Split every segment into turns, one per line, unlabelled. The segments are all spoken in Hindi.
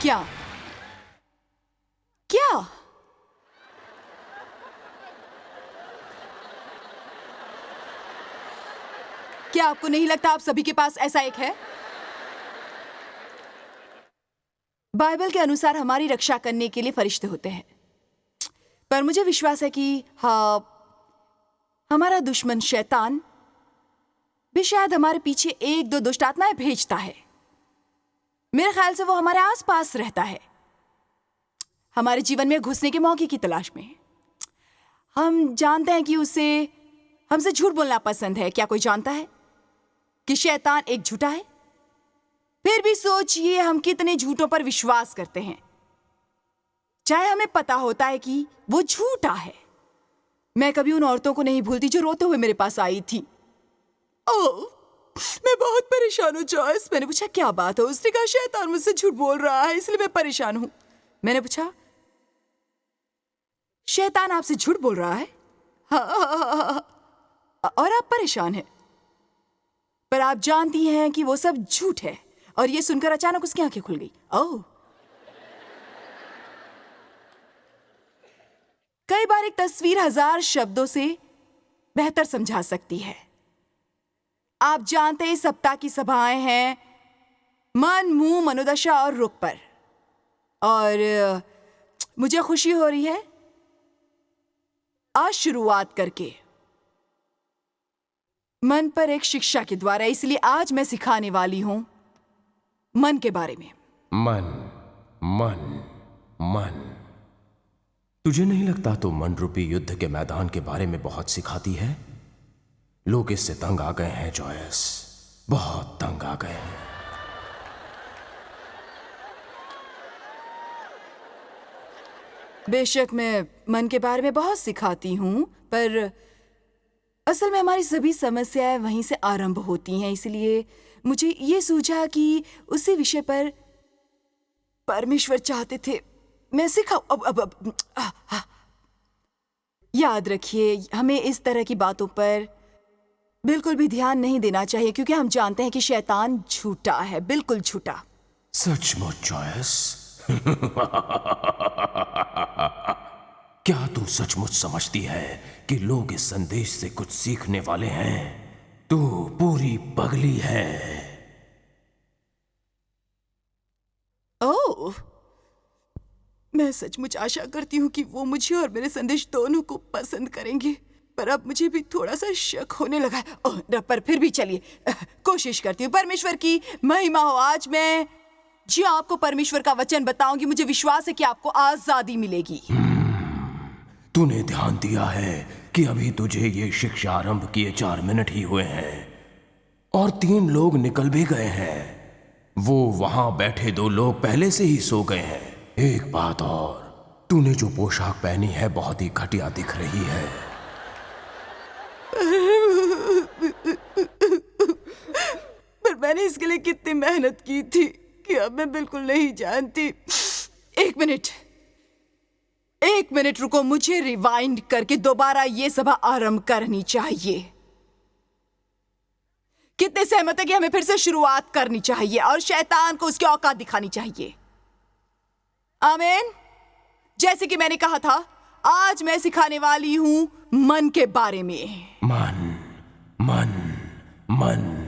क्या क्या क्या आपको नहीं लगता आप सभी के पास ऐसा एक है? बाइबल के अनुसार हमारी रक्षा करने के लिए फरिश्ते होते हैं, पर मुझे विश्वास है कि हाँ, हमारा दुश्मन शैतान भी शायद हमारे पीछे एक दो दुष्ट आत्माएं भेजता है। मेरे ख्याल से वो हमारे आसपास रहता है, हमारे जीवन में घुसने के मौके की तलाश में। हम जानते हैं कि उसे हमसे झूठ बोलना पसंद है। क्या कोई जानता है कि शैतान एक झूठा है? फिर भी सोचिए हम कितने झूठों पर विश्वास करते हैं, चाहे हमें पता होता है कि वो झूठा है। मैं कभी उन औरतों को नहीं भूलती जो रोते हुए मेरे पास आई थी। ओह, मैं बहुत परेशान हूँ जॉयस। मैंने पूछा क्या बात है? उसने कहा शैतान मुझसे झूठ बोल रहा है इसलिए मैं परेशान हूँ। मैंने पूछा शैतान आपसे झूठ बोल रहा है? हाँ, और आप परेशान हैं, पर आप जानती हैं कि वो सब झूठ है। और ये सुनकर अचानक उसकी आंखें खुल गई। ओह, कई बार एक तस्वीर 1000 शब्दों से बेहतर समझा सकती है। आप जानते हैं इस सप्ताह की सभाएं हैं मन, मुंह, मनोदशा और रुख पर। और मुझे खुशी हो रही है आज शुरुआत करके मन पर एक शिक्षा के द्वारा। इसलिए आज मैं सिखाने वाली हूं मन के बारे में।
मन मन मन। तुझे नहीं लगता तो मन रूपी युद्ध के मैदान के बारे में बहुत सिखाती है? लोग इससे तंग आ गए हैं जॉयस, बहुत तंग आ गए हैं।
बेशक मैं मन के बारे में बहुत सिखाती हूं, पर असल में हमारी सभी समस्याएं वहीं से आरंभ होती हैं। इसलिए मुझे ये सूझा कि उसी विषय पर परमेश्वर चाहते थे मैं सिखाऊं। याद रखिए, हमें इस तरह की बातों पर बिल्कुल भी ध्यान नहीं देना चाहिए, क्योंकि हम जानते हैं कि शैतान झूठा है, बिल्कुल झूठा।
सचमुच जॉयस? क्या तू सचमुच समझती है कि लोग इस संदेश से कुछ सीखने वाले हैं? तू पूरी पगली है।
ओह, मैं सचमुच आशा करती हूँ कि वो मुझे और मेरे संदेश दोनों को पसंद करेंगे, पर अब मुझे भी थोड़ा सा शक होने लगा है। ओह, पर फिर भी चलिए कोशिश करती हूँ। परमेश्वर की महिमा हो। आज मैं जी आपको परमेश्वर का वचन बताऊंगी। मुझे विश्वास है कि आपको आजादी मिलेगी।
तूने ध्यान दिया है कि अभी तुझे ये शिक्षा आरंभ किए 4 मिनट ही हुए हैं और 3 लोग निकल भी गए हैं। वो वहां बैठे 2 लोग पहले से ही सो गए हैं। एक बात और, तूने जो पोशाक पहनी है बहुत ही घटिया दिख रही है।
पर मैंने इसके लिए कितनी मेहनत की थी कि अब मैं बिल्कुल नहीं जानती। एक मिनट रुको, मुझे रिवाइंड करके दोबारा ये सभा आरंभ करनी चाहिए। कितने सहमत है कि हमें फिर से शुरुआत करनी चाहिए और शैतान को उसकी औकात दिखानी चाहिए? आमीन। जैसे कि मैंने कहा था, आज मैं सिखाने वाली हूं मन के बारे में।
मन मन मन।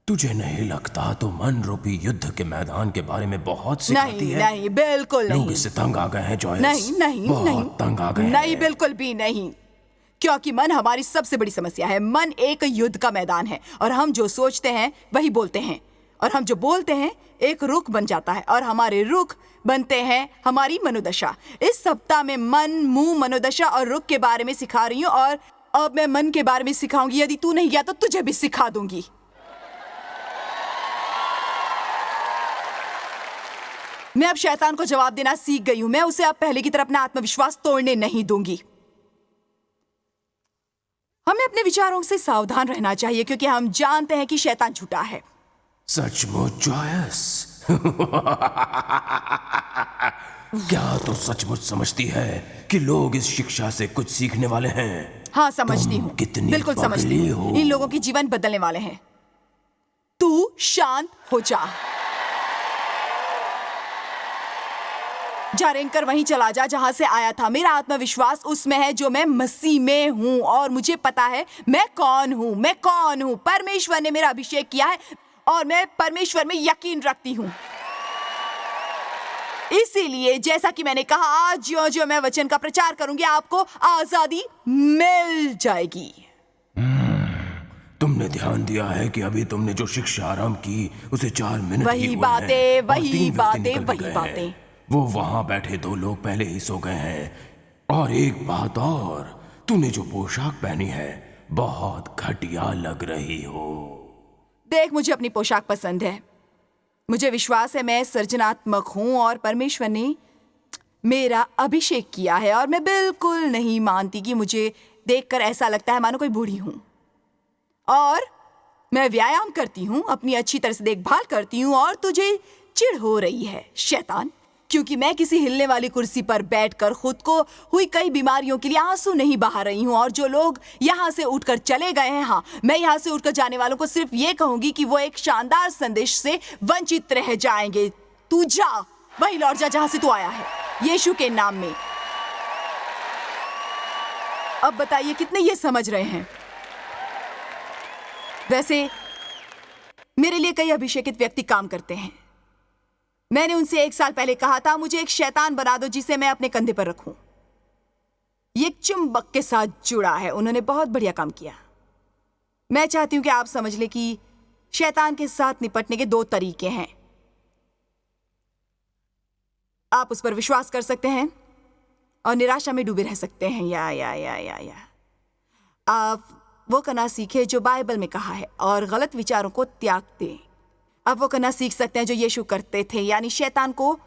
तुझे नहीं लगता तो मन रूपी युद्ध के मैदान के बारे में बहुत सिखाती है?
नहीं, बिल्कुल नहीं।
लोग इससे तंग आ गए हैं जॉयस।
नहीं,
बहुत तंग आ गए हैं।
नहीं, बिल्कुल भी नहीं, क्योंकि मन हमारी सबसे बड़ी समस्या है। मन एक युद्ध का मैदान है और हम जो सोचते हैं वही बोलते हैं, और हम जो बोलते हैं एक रुख बन जाता है, और हमारे रुख बनते हैं हमारी मनोदशा। इस सप्ताह में मन, मुंह, मनोदशा और रुख के बारे में सिखा रही हूँ, और अब मैं मन के बारे में सिखाऊंगी। यदि तू नहीं गया तो तुझे भी सिखा दूंगी। मैं अब शैतान को जवाब देना सीख गई हूं। मैं उसे अब पहले की तरह अपना आत्मविश्वास तोड़ने नहीं दूंगी। हमें अपने विचारों से सावधान रहना चाहिए, क्योंकि हम जानते हैं कि शैतान झूठा है।
सचमुच जॉयस? क्या तो सचमुच समझती है कि लोग इस शिक्षा से कुछ सीखने वाले हैं?
हाँ, समझती हूँ, बिल्कुल समझती हूँ। इन लोगों की जीवन बदलने वाले हैं। तू शांत हो जा। जा रेंकर वहीं चला जा जहां से आया था। मेरा आत्मविश्वास उसमें है जो मैं मसीह में हूं, और मुझे पता है मैं कौन हूं। परमेश्वर ने मेरा अभिषेक किया है और मैं परमेश्वर में यकीन रखती हूं। इसीलिए जैसा कि मैंने कहा, आज जो मैं वचन का प्रचार करूंगी, आपको आजादी मिल जाएगी।
तुमने ध्यान दिया है कि अभी तुमने जो शिक्षा आरंभ की उसे 4 मिनट ही
वही
हुए
बातें,
हैं, और
वही
3 व्यक्ति
बातें,
निकल भी
वही
गए हैं।
बातें।
वो वहां बैठे 2 लोग पहले ही सो गए हैं। और एक बात और, तूने जो पोशाक पहनी है बहुत घटिया लग रही हो।
देख, मुझे अपनी पोशाक पसंद है। मुझे विश्वास है मैं सृजनात्मक हूं और परमेश्वर ने मेरा अभिषेक किया है, और मैं बिल्कुल नहीं मानती कि मुझे देखकर ऐसा लगता है मानो कोई बूढ़ी हूं। और मैं व्यायाम करती हूं, अपनी अच्छी तरह से देखभाल करती हूं, और तुझे चिढ़ हो रही है शैतान, क्योंकि मैं किसी हिलने वाली कुर्सी पर बैठकर खुद को हुई कई बीमारियों के लिए आंसू नहीं बहा रही हूं। और जो लोग यहां से उठकर चले गए हैं, हाँ, मैं यहां से उठकर जाने वालों को सिर्फ ये कहूंगी कि वो एक शानदार संदेश से वंचित रह जाएंगे। तू जा, वहीं लौट जा जहां से तू आया है, यीशु के नाम में। अब बताइए कितने ये समझ रहे हैं? वैसे मेरे लिए कई अभिषेकित व्यक्ति काम करते हैं। मैंने उनसे 1 साल पहले कहा था, मुझे एक शैतान बना दो जिसे मैं अपने कंधे पर रखूं। ये एक चुंबक के साथ जुड़ा है। उन्होंने बहुत बढ़िया काम किया। मैं चाहती हूं कि आप समझ लें कि शैतान के साथ निपटने के 2 तरीके हैं। आप उस पर विश्वास कर सकते हैं और निराशा में डूबे रह सकते हैं, या आप वो करना सीखे जो बाइबल में कहा है और गलत विचारों को त्याग दें। आप वो करना सीख सकते हैं जो यीशु करते थे, यानी शैतान को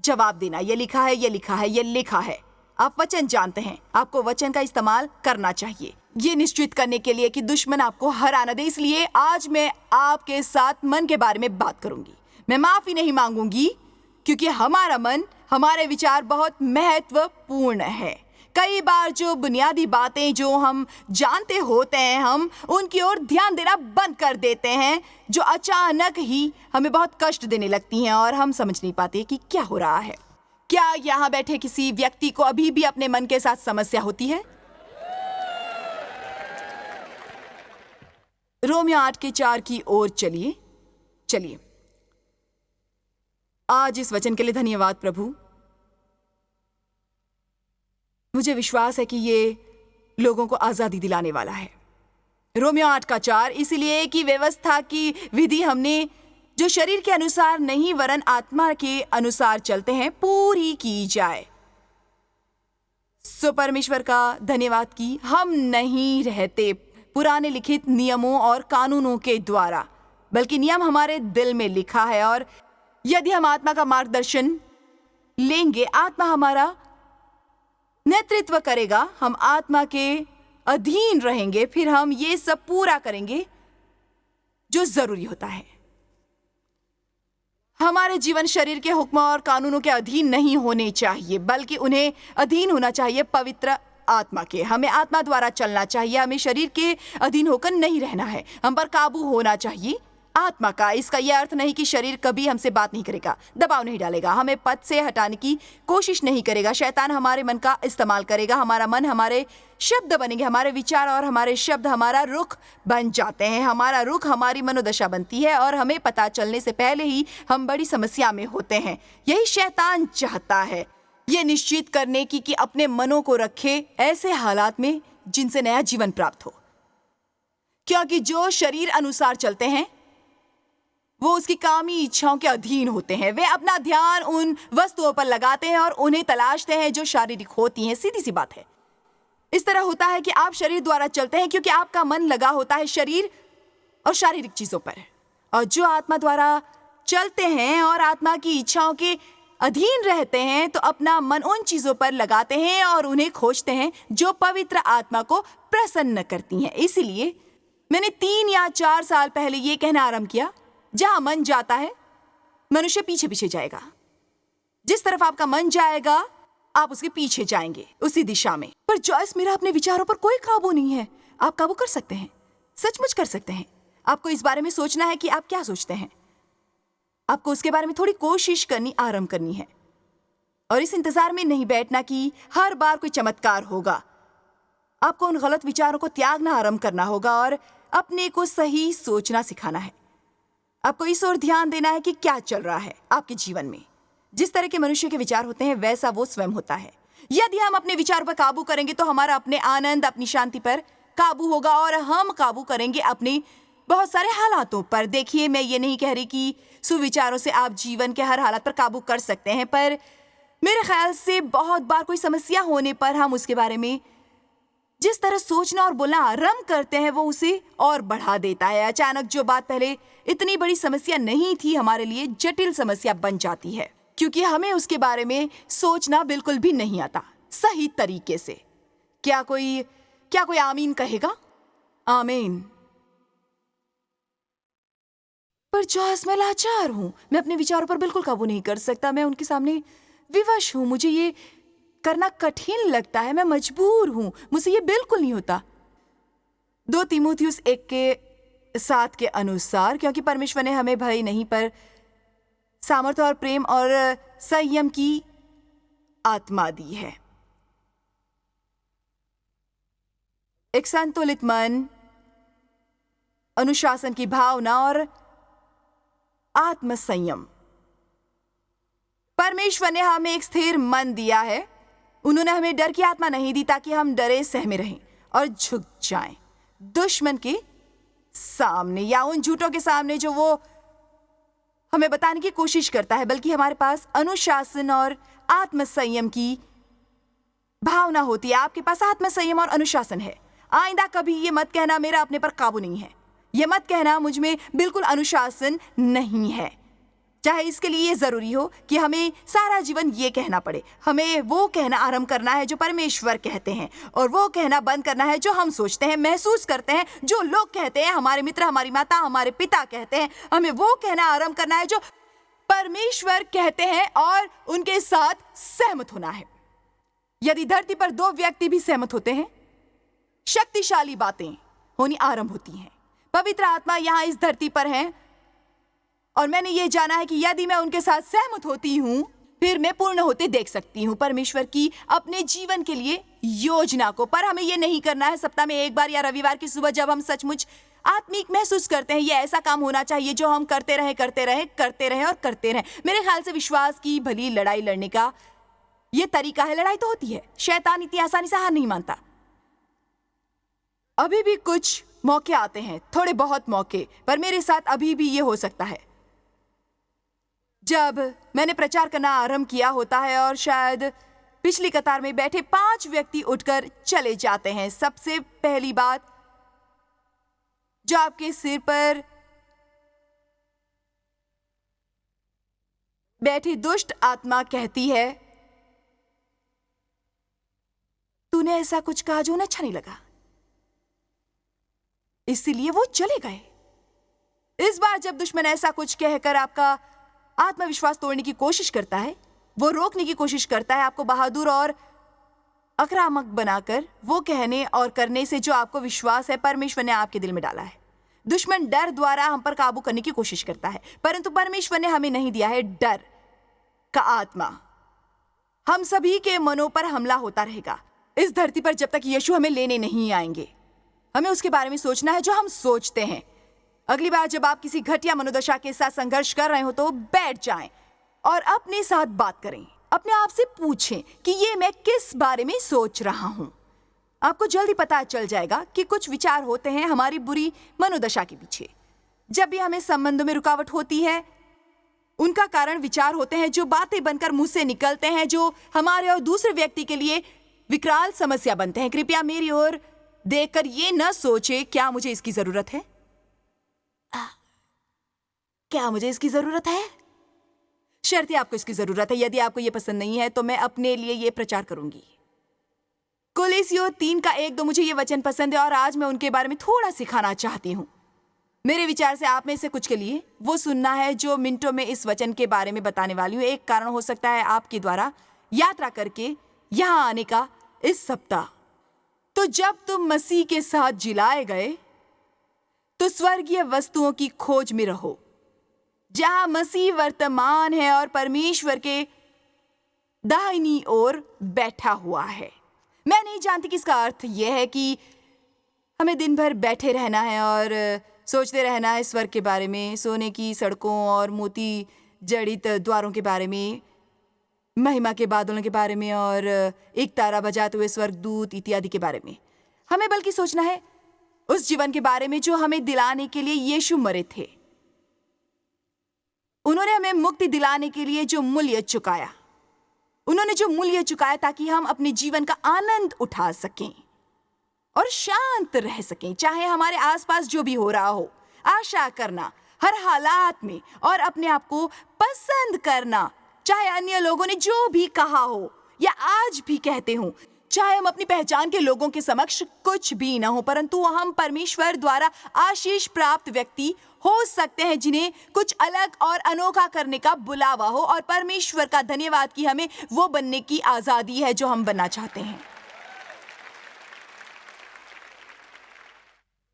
जवाब देना। ये लिखा है, ये लिखा है, ये लिखा है। आप वचन जानते हैं, आपको वचन का इस्तेमाल करना चाहिए, ये निश्चित करने के लिए कि दुश्मन आपको हरा न दे। इसलिए आज मैं आपके साथ मन के बारे में बात करूंगी। मैं माफी नहीं मांगूंगी, क्योंकि हमारा मन, हमारे विचार बहुत महत्वपूर्ण है। कई बार जो बुनियादी बातें जो हम जानते होते हैं, हम उनकी ओर ध्यान देना बंद कर देते हैं, जो अचानक ही हमें बहुत कष्ट देने लगती हैं, और हम समझ नहीं पाते कि क्या हो रहा है। क्या यहाँ बैठे किसी व्यक्ति को अभी भी अपने मन के साथ समस्या होती है? रोमियो 8:4 की ओर चलिए। आज इस वचन के लिए धन्यवाद प्रभु। मुझे विश्वास है कि ये लोगों को आजादी दिलाने वाला है। रोमियो 8:4, इसलिए कि व्यवस्था की विधि हमने जो शरीर के अनुसार नहीं वरन आत्मा के अनुसार चलते हैं पूरी की जाए। सो परमेश्वर का धन्यवाद कि हम नहीं रहते पुराने लिखित नियमों और कानूनों के द्वारा, बल्कि नियम हमारे दिल में लिखा है। और यदि हम आत्मा का मार्गदर्शन लेंगे, आत्मा हमारा नेतृत्व करेगा, हम आत्मा के अधीन रहेंगे, फिर हम ये सब पूरा करेंगे जो जरूरी होता है। हमारे जीवन शरीर के हुक्म और कानूनों के अधीन नहीं होने चाहिए, बल्कि उन्हें अधीन होना चाहिए पवित्र आत्मा के। हमें आत्मा द्वारा चलना चाहिए, हमें शरीर के अधीन होकर नहीं रहना है। हम पर काबू होना चाहिए आत्मा का। इसका यह अर्थ नहीं कि शरीर कभी हमसे बात नहीं करेगा, दबाव नहीं डालेगा, हमें पद से हटाने की कोशिश नहीं करेगा। शैतान हमारे मन का इस्तेमाल करेगा। हमारा मन हमारे शब्द बनेंगे, हमारे विचार और हमारे शब्द हमारा रुख बन जाते हैं। हमारा रुख हमारी मनोदशा बनती है, और हमें पता चलने से पहले ही हम बड़ी समस्या में होते हैं। यही शैतान चाहता है, ये निश्चित करने की कि अपने मनों को रखे ऐसे हालात में जिनसे नया जीवन प्राप्त हो। क्योंकि जो शरीर अनुसार चलते हैं वो उसकी कामी इच्छाओं के अधीन होते हैं। वे अपना ध्यान उन वस्तुओं पर लगाते हैं और उन्हें तलाशते हैं जो शारीरिक होती हैं। सीधी सी बात है। इस तरह होता है कि आप शरीर द्वारा चलते हैं क्योंकि आपका मन लगा होता है शरीर और शारीरिक चीजों पर, और जो आत्मा द्वारा चलते हैं और आत्मा की इच्छाओं के अधीन रहते हैं तो अपना मन उन चीजों पर लगाते हैं और उन्हें खोजते हैं जो पवित्र आत्मा को प्रसन्न करती हैं। इसीलिए मैंने 3 या 4 साल पहले ये कहना आरंभ किया, जहां मन जाता है मनुष्य पीछे पीछे जाएगा। जिस तरफ आपका मन जाएगा आप उसके पीछे जाएंगे, उसी दिशा में। पर जॉयस, मेरा अपने विचारों पर कोई काबू नहीं है। आप काबू कर सकते हैं, सचमुच कर सकते हैं। आपको इस बारे में सोचना है कि आप क्या सोचते हैं। आपको उसके बारे में थोड़ी कोशिश करनी आरंभ करनी है, और इस इंतजार में नहीं बैठना कि हर बार कोई चमत्कार होगा। आपको उन गलत विचारों को त्यागना आरंभ करना होगा और अपने को सही सोचना सिखाना है। आपको इस ओर ध्यान देना है कि क्या चल रहा है आपके जीवन में। जिस तरह के मनुष्य के विचार होते हैं वैसा वो स्वयं होता है। यदि हम अपने विचारों पर काबू करेंगे तो हमारा अपने आनंद, अपनी शांति पर काबू होगा और हम काबू करेंगे अपने बहुत सारे हालातों पर। देखिए, मैं ये नहीं कह रही कि सुविचारों से आप जीवन के हर हालात पर काबू कर सकते हैं, पर मेरे ख्याल से बहुत बार कोई समस्या होने पर हम उसके बारे में जिस तरह सोचना और बोलना आरंभ करते हैं वो उसे और बढ़ा देता है। अचानक जो बात पहले इतनी बड़ी समस्या नहीं थी हमारे लिए जटिल समस्या बन जाती है, क्योंकि हमें उसके बारे में सोचना बिल्कुल भी नहीं आता सही तरीके से। क्या कोई आमीन कहेगा? आमीन। पर जॉस, मैं लाचार हूं। मैं अपने विचारों पर बिल्कुल काबू नहीं कर सकता। मैं उनके सामने विवश हूं। मुझे ये करना कठिन लगता है। मैं मजबूर हूं। मुझसे ये बिल्कुल नहीं होता। 2 तीमुथियुस 1:7 के अनुसार, क्योंकि परमेश्वर ने हमें भय नहीं पर सामर्थ्य और प्रेम और संयम की आत्मा दी है। एक संतुलित मन, अनुशासन की भावना और आत्मसंयम। परमेश्वर ने हमें एक स्थिर मन दिया है। उन्होंने हमें डर की आत्मा नहीं दी ताकि हम डरे सहमे रहें और झुक जाएं दुश्मन के सामने या उन झूठों के सामने जो वो हमें बताने की कोशिश करता है, बल्कि हमारे पास अनुशासन और आत्मसंयम की भावना होती है। आपके पास आत्मसंयम और अनुशासन है। आइंदा कभी ये मत कहना मेरा अपने पर काबू नहीं है। ये मत कहना मुझ में बिल्कुल अनुशासन नहीं है, चाहे इसके लिए ये जरूरी हो कि हमें सारा जीवन ये कहना पड़े। हमें वो कहना आरंभ करना है जो परमेश्वर कहते हैं और वो कहना बंद करना है जो हम सोचते हैं, महसूस करते हैं, जो लोग कहते हैं, हमारे मित्र, हमारी माता, हमारे पिता कहते हैं। हमें वो कहना आरंभ करना है जो परमेश्वर कहते हैं और उनके साथ सहमत होना है। यदि धरती पर 2 व्यक्ति भी सहमत होते हैं, शक्तिशाली बातें होनी आरंभ होती हैं। पवित्र आत्मा यहाँ इस धरती पर है और मैंने ये जाना है कि यदि मैं उनके साथ सहमत होती हूँ फिर मैं पूर्ण होते देख सकती हूँ परमेश्वर की अपने जीवन के लिए योजना को। पर हमें ये नहीं करना है सप्ताह में एक बार या रविवार की सुबह जब हम सचमुच आत्मिक महसूस करते हैं ये ऐसा काम होना चाहिए जो हम करते रहें। मेरे ख्याल से विश्वास की भली लड़ाई लड़ने का ये तरीका है। लड़ाई तो होती है, शैतान इतनी आसानी से हार नहीं मानता। अभी भी कुछ मौके आते हैं, थोड़े बहुत मौके, पर मेरे साथ अभी भी ये हो सकता है जब मैंने प्रचार करना आरंभ किया होता है और शायद पिछली कतार में बैठे 5 व्यक्ति उठकर चले जाते हैं। सबसे पहली बात जो आपके सिर पर बैठी दुष्ट आत्मा कहती है, तूने ऐसा कुछ कहा जो उन्हें अच्छा नहीं लगा, इसीलिए वो चले गए। इस बार जब दुश्मन ऐसा कुछ कहकर आपका आत्मविश्वास तोड़ने की कोशिश करता है, वो रोकने की कोशिश करता है आपको बहादुर और आक्रामक बनाकर वो कहने और करने से जो आपको विश्वास है परमेश्वर ने आपके दिल में डाला है। दुश्मन डर द्वारा हम पर काबू करने की कोशिश करता है, परंतु परमेश्वर ने हमें नहीं दिया है डर का आत्मा। हम सभी के मनों पर हमला होता रहेगा इस धरती पर जब तक यीशु हमें लेने नहीं आएंगे। हमें उसके बारे में सोचना है जो हम सोचते हैं। अगली बार जब आप किसी घटिया मनोदशा के साथ संघर्ष कर रहे हो तो बैठ जाएं और अपने साथ बात करें। अपने आप से पूछें कि ये मैं किस बारे में सोच रहा हूं। आपको जल्दी पता चल जाएगा कि कुछ विचार होते हैं हमारी बुरी मनोदशा के पीछे। जब भी हमें संबंधों में रुकावट होती है उनका कारण विचार होते हैं जो बातें बनकर मुंह से निकलते हैं, जो हमारे और दूसरे व्यक्ति के लिए विकराल समस्या बनते हैं। कृपया मेरी ओर देखकर ये न सोचे क्या मुझे इसकी जरूरत है, क्या मुझे इसकी जरूरत है। शर्ते आपको इसकी जरूरत है। यदि आपको ये पसंद नहीं है तो मैं अपने लिए ये प्रचार करूंगी। कोलोसियों 3:1-2 मुझे ये वचन पसंद है और आज मैं उनके बारे में थोड़ा सिखाना चाहती हूँ। मेरे विचार से आप में से कुछ के लिए वो सुनना है जो मिनटों में इस वचन के बारे में बताने वाली हूँ। एक कारण हो सकता है आपके द्वारा यात्रा करके यहाँ आने का इस सप्ताह। तो जब तुम मसीह के साथ जिलाए गए तो स्वर्गीय वस्तुओं की खोज में रहो जहां मसीह वर्तमान है और परमेश्वर के दाहिनी ओर बैठा हुआ है। मैं नहीं जानती कि इसका अर्थ यह है कि हमें दिन भर बैठे रहना है और सोचते रहना है स्वर्ग के बारे में, सोने की सड़कों और मोती जड़ित द्वारों के बारे में, महिमा के बादलों के बारे में और एक तारा बजाते हुए स्वर्गदूत इत्यादि के बारे में। हमें बल्कि सोचना है उस जीवन के बारे में जो हमें दिलाने के लिए यीशु मरे थे। उन्होंने हमें मुक्ति दिलाने के लिए जो मूल्य चुकाया, उन्होंने जो मूल्य चुकाया ताकि हम अपने जीवन का आनंद उठा सकें और शांत रह सकें, चाहे हमारे आसपास जो भी हो रहा हो। आशा करना हर हालात में और अपने आप को पसंद करना, चाहे अन्य लोगों ने जो भी कहा हो या आज भी कहते हो, चाहे हम अपनी पहचान के लोगों के समक्ष कुछ भी ना हो, परंतु हम परमेश्वर द्वारा आशीष प्राप्त व्यक्ति हो सकते हैं जिन्हें कुछ अलग और अनोखा करने का बुलावा हो, और परमेश्वर का धन्यवाद कि हमें वो बनने की आजादी है जो हम बनना चाहते हैं।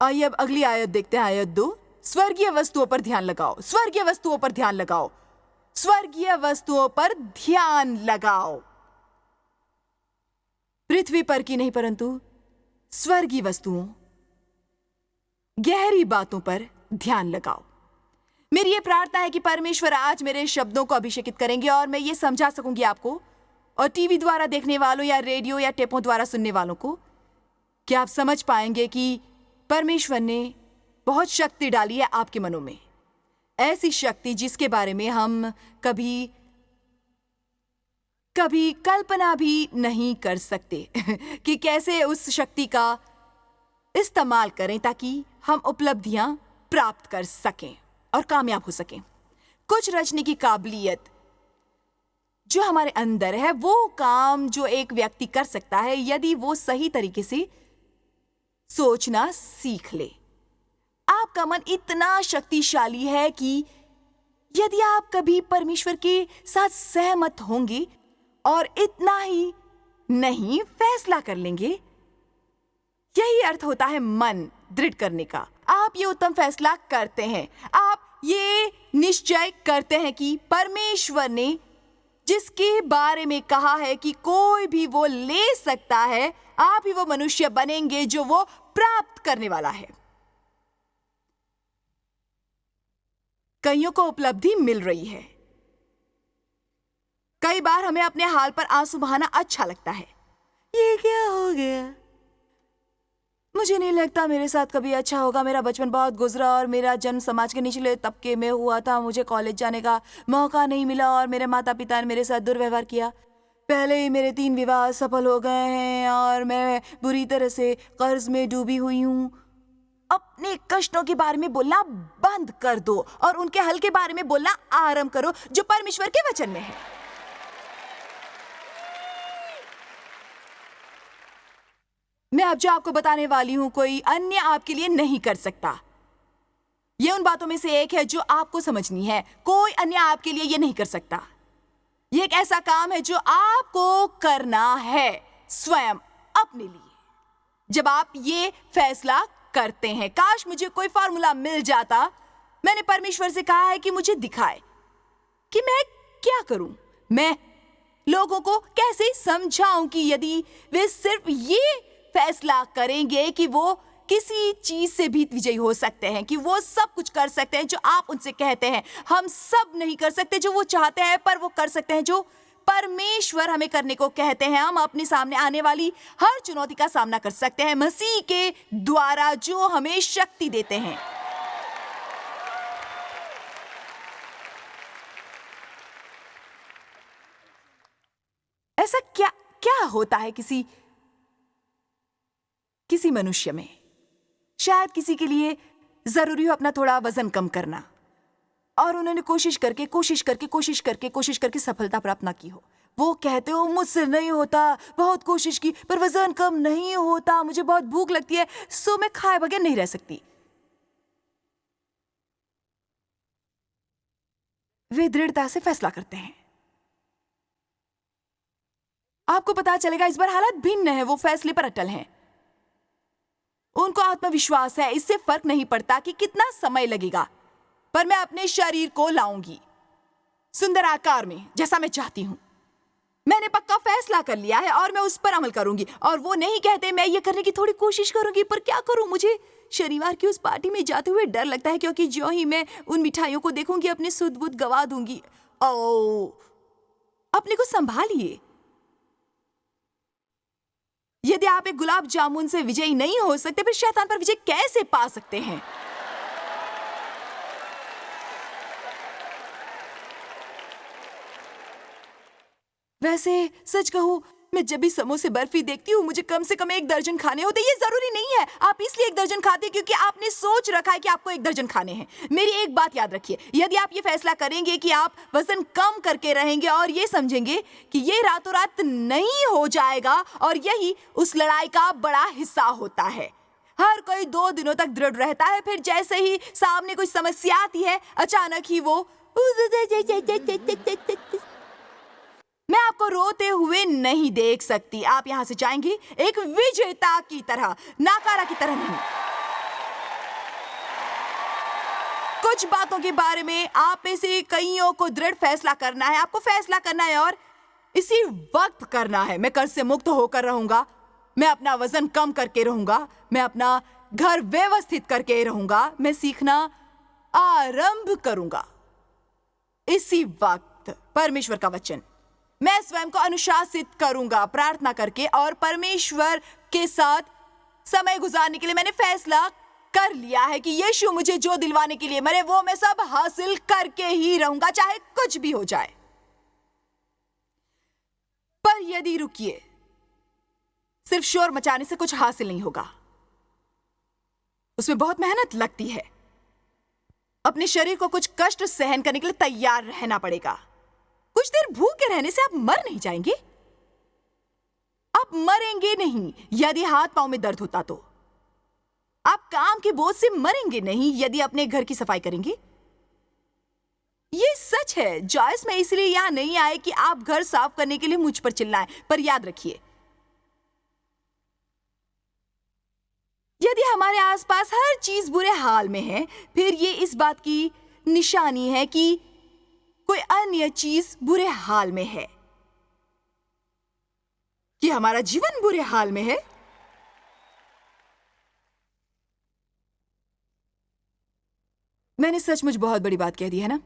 आइए अब अगली आयत देखते हैं, आयत 2। स्वर्गीय वस्तुओं पर ध्यान लगाओ, स्वर्गीय वस्तुओं पर ध्यान लगाओ, स्वर्गीय वस्तुओं पर ध्यान लगाओ। पृथ्वी पर की नहीं परंतु स्वर्गीय वस्तुओं, गहरी बातों पर ध्यान लगाओ। मेरी ये प्रार्थना है कि परमेश्वर आज मेरे शब्दों को अभिषेकित करेंगे और मैं ये समझा सकूंगी आपको और टीवी द्वारा देखने वालों या रेडियो या टेपों द्वारा सुनने वालों को, कि आप समझ पाएंगे कि परमेश्वर ने बहुत शक्ति डाली है आपके मनों में, ऐसी शक्ति जिसके बारे में हम कभी कल्पना भी नहीं कर सकते कि कैसे उस शक्ति का इस्तेमाल करें ताकि हम उपलब्धियां प्राप्त कर सकें और कामयाब हो सकें। कुछ रचने की काबिलियत जो हमारे अंदर है, वो काम जो एक व्यक्ति कर सकता है यदि वो सही तरीके से सोचना सीख ले। आपका मन इतना शक्तिशाली है कि यदि आप कभी परमेश्वर के साथ सहमत होंगे और इतना ही नहीं फैसला कर लेंगे, यही अर्थ होता है मन दृढ़ करने का। आप ये उत्तम फैसला करते हैं, आप ये निश्चय करते हैं कि परमेश्वर ने जिसके बारे में कहा है कि कोई भी वो ले सकता है, आप ही वो मनुष्य बनेंगे जो वो प्राप्त करने वाला है। कईयों को उपलब्धि मिल रही है। कई बार हमें अपने हाल पर आंसू बहाना अच्छा लगता है। ये क्या हो गया? मुझे नहीं लगता मेरे साथ कभी अच्छा होगा। मेरा बचपन बहुत गुजरा और मेरा जन्म समाज के निचले तबके में हुआ था। मुझे कॉलेज जाने का मौका नहीं मिला और मेरे माता पिता ने मेरे साथ दुर्व्यवहार किया। पहले ही मेरे 3 विवाह सफल हो गए हैं और मैं बुरी तरह से कर्ज में डूबी हुई हूँ। अपने कष्टों के बारे में बोलना बंद कर दो और उनके हल के बारे में बोलना आरंभ करो जो परमेश्वर के वचन में है। मैं अब जो आपको बताने वाली हूं कोई अन्य आपके लिए नहीं कर सकता। यह उन बातों में से एक है जो आपको समझनी है। कोई अन्य आपके लिए यह नहीं कर सकता। यह एक ऐसा काम है जो आपको करना है स्वयं अपने लिए। जब आप ये फैसला करते हैं, काश मुझे कोई फॉर्मूला मिल जाता। मैंने परमेश्वर से कहा है कि मुझे दिखाए कि मैं क्या करूं, मैं लोगों को कैसे समझाऊं कि यदि वे सिर्फ ये फैसला करेंगे कि वो किसी चीज से भी विजयी हो सकते हैं, कि वो सब कुछ कर सकते हैं जो आप उनसे कहते हैं। हम सब नहीं कर सकते जो वो चाहते हैं, पर वो कर सकते हैं जो परमेश्वर हमें करने को कहते हैं। हम अपने सामने आने वाली हर चुनौती का सामना कर सकते हैं मसीह के द्वारा जो हमें शक्ति देते हैं। ऐसा क्या होता है किसी मनुष्य में? शायद किसी के लिए जरूरी हो अपना थोड़ा वजन कम करना और उन्होंने कोशिश करके सफलता प्राप्त ना की हो। वो कहते हो मुझसे नहीं होता, बहुत कोशिश की पर वजन कम नहीं होता, मुझे बहुत भूख लगती है सो मैं खाए बगैर नहीं रह सकती। वे दृढ़ता से फैसला करते हैं। आपको पता चलेगा इस बार हालत भिन्न है। वो फैसले पर अटल हैं। उनको आत्मविश्वास है। इससे फर्क नहीं पड़ता कि कितना समय लगेगा, पर मैं अपने शरीर को लाऊंगी सुंदर आकार में जैसा मैं चाहती हूं। मैंने पक्का फैसला कर लिया है और मैं उस पर अमल करूंगी। और वो नहीं कहते, मैं ये करने की थोड़ी कोशिश करूंगी, पर क्या करूं? मुझे शनिवार की उस पार्टी में जाते हुए डर लगता है, क्योंकि जो ही मैं उन मिठाइयों को देखूंगी अपनी सुध बुध गवा दूंगी। ओ, अपने को संभालिए। यदि आप एक गुलाब जामुन से विजयी नहीं हो सकते, फिर शैतान पर विजय कैसे पा सकते हैं? वैसे सच कहूं, मैं जब भी समोसे बर्फी देखती हूँ, मुझे कम से कम 1 दर्जन खाने होते। ये जरूरी नहीं है आप इसलिए 1 दर्जन खाते हैं क्योंकि आपने सोच रखा है कि आपको 1 दर्जन खाने हैं। मेरी एक बात याद रखिए, यदि आप ये फैसला करेंगे कि आप वजन कम करके रहेंगे और ये समझेंगे कि ये रातों रात नहीं हो जाएगा, और यही उस लड़ाई का बड़ा हिस्सा होता है। हर कोई 2 दिनों तक दृढ़ रहता है, फिर जैसे ही सामने कोई समस्या आती है, अचानक ही वो मैं आपको रोते हुए नहीं देख सकती। आप यहां से जाएंगी एक विजेता की तरह, नाकारा की तरह नहीं। कुछ बातों के बारे में आप में से कईयों को दृढ़ फैसला करना है। आपको फैसला करना है और इसी वक्त करना है। मैं कर्ज से मुक्त होकर रहूंगा, मैं अपना वजन कम करके रहूंगा, मैं अपना घर व्यवस्थित करके रहूंगा, मैं सीखना आरंभ करूंगा। इसी वक्त परमेश्वर का वचन, मैं स्वयं को अनुशासित करूंगा प्रार्थना करके, और परमेश्वर के साथ समय गुजारने के लिए मैंने फैसला कर लिया है कि यीशु मुझे जो दिलवाने के लिए मरे, वो मैं सब हासिल करके ही रहूंगा, चाहे कुछ भी हो जाए। पर यदि रुकिए, सिर्फ शोर मचाने से कुछ हासिल नहीं होगा। उसमें बहुत मेहनत लगती है। अपने शरीर को कुछ कष्ट सहन करने के लिए तैयार रहना पड़ेगा। कुछ देर भूखे रहने से आप मर नहीं जाएंगे। आप मरेंगे नहीं यदि हाथ पांव में दर्द होता तो। आप काम के बोझ से मरेंगे नहीं यदि अपने घर की सफाई करेंगे। ये सच है। जॉयस, मैं इसलिए यहां नहीं आए कि आप घर साफ करने के लिए मुझ पर चिल्लाएं, पर याद रखिए, यदि हमारे आसपास हर चीज बुरे हाल में है, फिर ये इस बात की निशानी है कि कोई अन्य चीज बुरे हाल में है, कि हमारा जीवन बुरे हाल में है। मैंने सचमुच बहुत बड़ी बात कह दी है ना?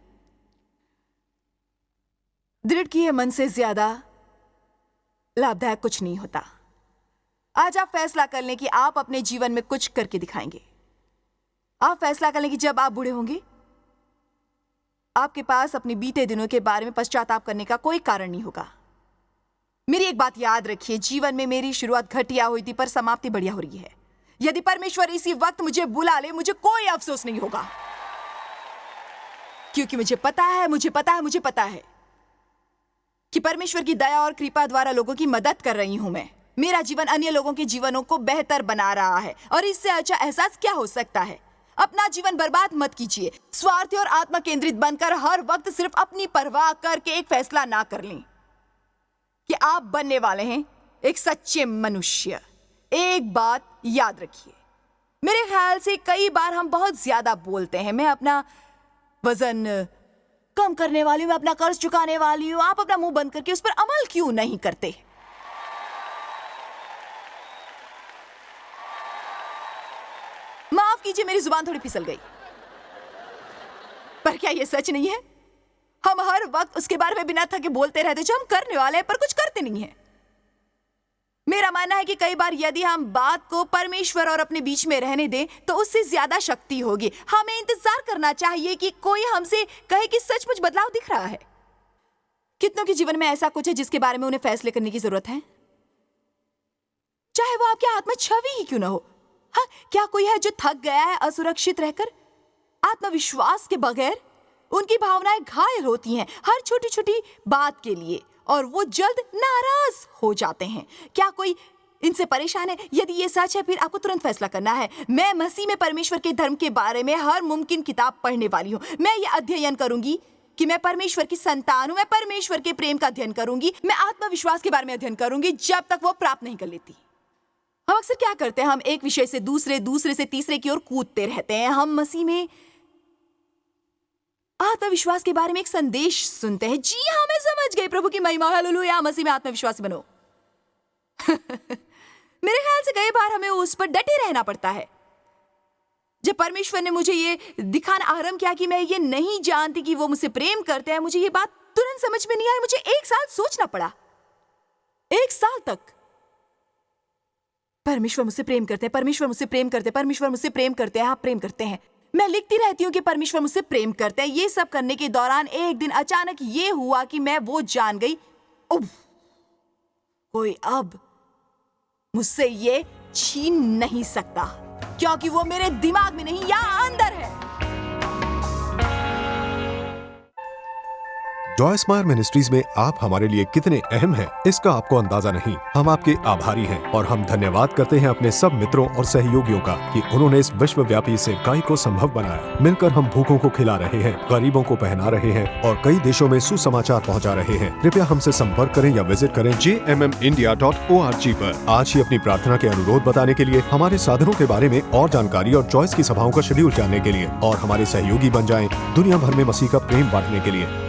दृढ़ किए मन से ज्यादा लाभदायक कुछ नहीं होता। आज आप फैसला कर लें कि आप अपने जीवन में कुछ करके दिखाएंगे। आप फैसला कर लें कि जब आप बूढ़े होंगे, आपके पास अपने बीते दिनों के बारे में पश्चाताप करने का कोई कारण नहीं होगा। मेरी एक बात याद रखिए, जीवन में मेरी शुरुआत घटिया हुई थी, पर समाप्ति बढ़िया हो रही है। यदि परमेश्वर इसी वक्त मुझे बुला ले, मुझे कोई अफसोस नहीं होगा, क्योंकि मुझे पता है कि परमेश्वर की दया और कृपा द्वारा लोगों की मदद कर रही हूं मैं। मेरा जीवन अन्य लोगों के जीवनों को बेहतर बना रहा है, और इससे अच्छा एहसास क्या हो सकता है? अपना जीवन बर्बाद मत कीजिए। स्वार्थी और आत्मा केंद्रित बनकर हर वक्त सिर्फ अपनी परवाह करके एक फैसला ना कर लें कि आप बनने वाले हैं एक सच्चे मनुष्य। एक बात याद रखिए, मेरे ख्याल से कई बार हम बहुत ज्यादा बोलते हैं, मैं अपना वजन कम करने वाली हूं, मैं अपना कर्ज चुकाने वाली हूं। आप अपना मुंह बंद करके उस पर अमल क्यों नहीं करते? माफ कीजिए, मेरी जुबान थोड़ी फिसल गई। पर क्या यह सच नहीं है? हम हर वक्त उसके बारे में बिना थके बोलते रहते जो हम करने वाले हैं, पर कुछ करते नहीं हैं। मेरा मानना है कि कई बार यदि हम बात को परमेश्वर और अपने बीच में रहने दें, तो उससे ज्यादा शक्ति होगी। हमें इंतजार करना चाहिए कि कोई हमसे कहे कि सचमुच बदलाव दिख रहा है। कितनों के जीवन में ऐसा कुछ है जिसके बारे में उन्हें फैसले करने की जरूरत है, चाहे वो आपके आत्मा छवि ही क्यों ना हो। हाँ, क्या कोई है जो थक गया है असुरक्षित रहकर, आत्मविश्वास के बगैर? उनकी भावनाएं घायल होती हैं हर छोटी छोटी बात के लिए, और वो जल्द नाराज हो जाते हैं। क्या कोई इनसे परेशान है? यदि ये सच है, फिर आपको तुरंत फैसला करना है। मैं मसीह में परमेश्वर के धर्म के बारे में हर मुमकिन किताब पढ़ने वाली हूँ। मैं ये अध्ययन करूंगी कि मैं परमेश्वर की संतान हूँ। मैं परमेश्वर के प्रेम का अध्ययन करूंगी। मैं आत्मविश्वास के बारे में अध्ययन करूंगी जब तक वो प्राप्त नहीं कर लेती। हम अक्सर क्या करते हैं, हम एक विषय से दूसरे, दूसरे से तीसरे की ओर कूदते रहते हैं। हम मसीह में आत्मविश्वास के बारे में एक संदेश सुनते हैं। जी हाँ, मैं समझ गई। प्रभु की महिमा, हालेलुया, मसीह में आत्मविश्वासी बनो। मेरे ख्याल से कई बार हमें उस पर डटे रहना पड़ता है। जब परमेश्वर ने मुझे ये दिखाना आरंभ किया कि मैं ये नहीं जानती कि वो मुझसे प्रेम करते हैं, मुझे ये बात तुरंत समझ में नहीं आई। मुझे 1 साल सोचना पड़ा। 1 साल तक परमेश्वर मुझसे प्रेम करते हैं, परमेश्वर मुझसे प्रेम करते हैं, परमेश्वर मुझसे प्रेम करते हैं, आप प्रेम करते हैं। मैं लिखती रहती हूँ कि परमेश्वर मुझसे प्रेम करते हैं। ये सब करने के दौरान एक दिन अचानक ये हुआ कि मैं वो जान गई, कोई अब मुझसे ये छीन नहीं सकता, क्योंकि वो मेरे दिमाग में नहीं, यहाँ अंदर है।
जॉय स्माइल मिनिस्ट्रीज में आप हमारे लिए कितने अहम हैं, इसका आपको अंदाजा नहीं। हम आपके आभारी हैं और हम धन्यवाद करते हैं अपने सब मित्रों और सहयोगियों का कि उन्होंने इस विश्वव्यापी सेवकाई को संभव बनाया। मिलकर हम भूखों को खिला रहे हैं, गरीबों को पहना रहे हैं और कई देशों में सुसमाचार पहुंचा रहे हैं। कृपया हमसे संपर्क करें या विजिट करें jmmindia.org पर। आज ही अपनी प्रार्थना के अनुरोध बताने के लिए, हमारे साधनों के बारे में और जानकारी और जॉयस की सभाओं का शेड्यूल जानने के लिए और हमारे सहयोगी बन जाएं दुनिया भर में मसीह का प्रेम बांटने के लिए।